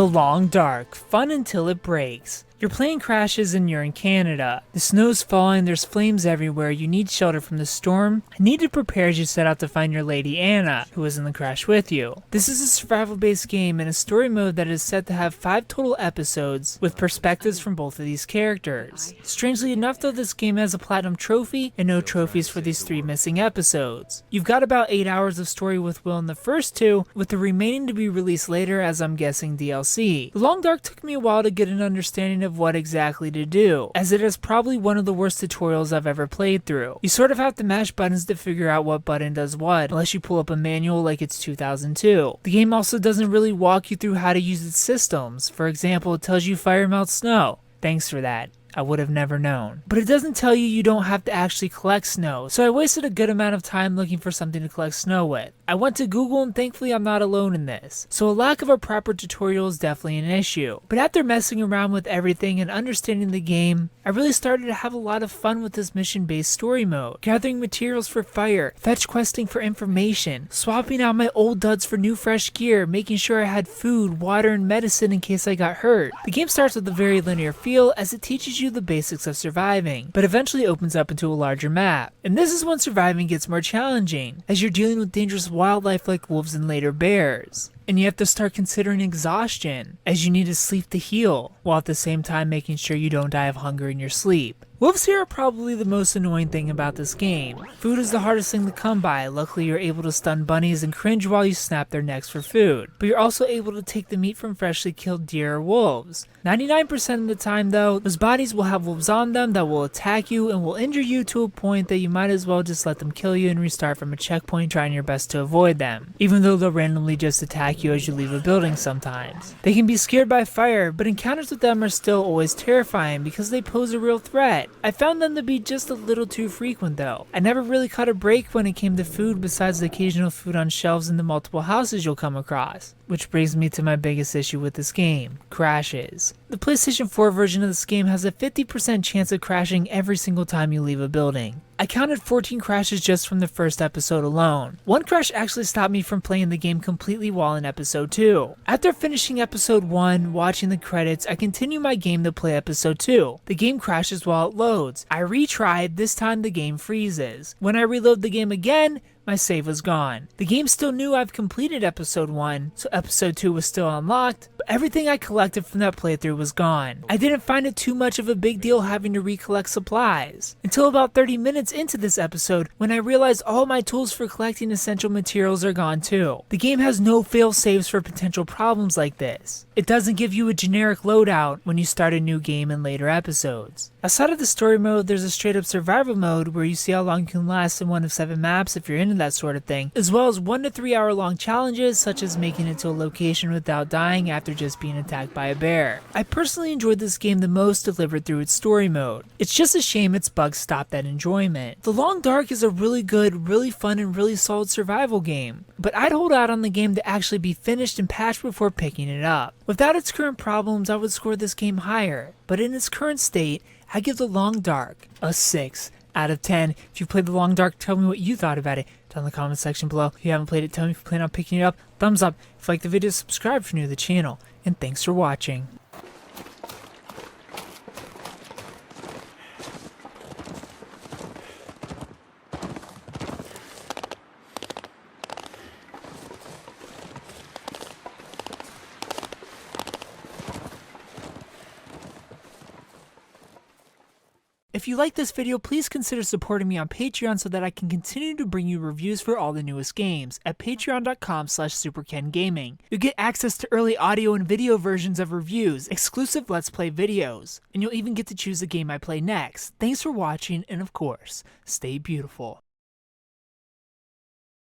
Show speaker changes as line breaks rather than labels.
The Long Dark, fun until it breaks. Your plane crashes and you're in Canada. The snow's falling, there's flames everywhere, you need shelter from the storm, and need to prepare as you set out to find your lady Anna, who was in the crash with you. This is a survival-based game in a story mode that is set to have 5 total episodes, with perspectives from both of these characters. Strangely enough though, this game has a platinum trophy, and no trophies for these 3 missing episodes. You've got about 8 hours of story with Will in the first 2, with the remaining to be released later as I'm guessing DLC. The Long Dark took me a while to get an understanding of what exactly to do, as it is probably one of the worst tutorials I've ever played through. You sort of have to mash buttons to figure out what button does what, unless you pull up a manual like it's 2002. The game also doesn't really walk you through how to use its systems. For example, it tells you fire melts snow. Thanks for that. I would have never known. But it doesn't tell you don't have to actually collect snow, so I wasted a good amount of time looking for something to collect snow with. I went to Google and thankfully I'm not alone in this, so a lack of a proper tutorial is definitely an issue. But after messing around with everything and understanding the game, I really started to have a lot of fun with this mission-based story mode. Gathering materials for fire, fetch questing for information, swapping out my old duds for new fresh gear, making sure I had food, water, and medicine in case I got hurt. The game starts with a very linear feel as it teaches you the basics of surviving, but eventually opens up into a larger map. And this is when surviving gets more challenging, as you're dealing with dangerous wildlife like wolves and later bears. And you have to start considering exhaustion, as you need to sleep to heal, while at the same time making sure you don't die of hunger in your sleep. Wolves here are probably the most annoying thing about this game. Food is the hardest thing to come by. Luckily you're able to stun bunnies and cringe while you snap their necks for food. But you're also able to take the meat from freshly killed deer or wolves. 99% of the time though, those bodies will have wolves on them that will attack you and will injure you to a point that you might as well just let them kill you and restart from a checkpoint, trying your best to avoid them. Even though they'll randomly just attack you as you leave a building sometimes. They can be scared by fire, but encounters with them are still always terrifying because they pose a real threat. I found them to be just a little too frequent though. I never really caught a break when it came to food besides the occasional food on shelves in the multiple houses you'll come across. Which brings me to my biggest issue with this game, crashes. The PlayStation 4 version of this game has a 50% chance of crashing every single time you leave a building. I counted 14 crashes just from the first episode alone. One crash actually stopped me from playing the game completely while in episode 2. After finishing episode 1, watching the credits, I continue my game to play episode 2. The game crashes while it loads. I retried, this time the game freezes. When I reload the game again, my save was gone. The game still knew I've completed episode 1, so episode 2 was still unlocked, but everything I collected from that playthrough was gone. I didn't find it too much of a big deal having to recollect supplies, until about 30 minutes into this episode when I realized all my tools for collecting essential materials are gone too. The game has no fail saves for potential problems like this. It doesn't give you a generic loadout when you start a new game in later episodes. Outside of the story mode, there's a straight up survival mode where you see how long you can last in one of 7 maps if you're into that sort of thing, as well as 1 to 3 hour long challenges such as making it to a location without dying after just being attacked by a bear. I personally enjoyed this game the most delivered through its story mode. It's just a shame its bugs stop that enjoyment. The Long Dark is a really good, really fun, and really solid survival game, but I'd hold out on the game to actually be finished and patched before picking it up. Without its current problems, I would score this game higher, but in its current state, I give The Long Dark a 6 out of 10. If you played The Long Dark, tell me what you thought about it down in the comment section below. If you haven't played it, tell me if you plan on picking it up. Thumbs up. If you like the video, subscribe if you're new to the channel. And thanks for watching. If you like this video, please consider supporting me on Patreon so that I can continue to bring you reviews for all the newest games at patreon.com/superkengaming. You'll get access to early audio and video versions of reviews, exclusive Let's Play videos, and you'll even get to choose the game I play next. Thanks for watching, and of course, stay beautiful.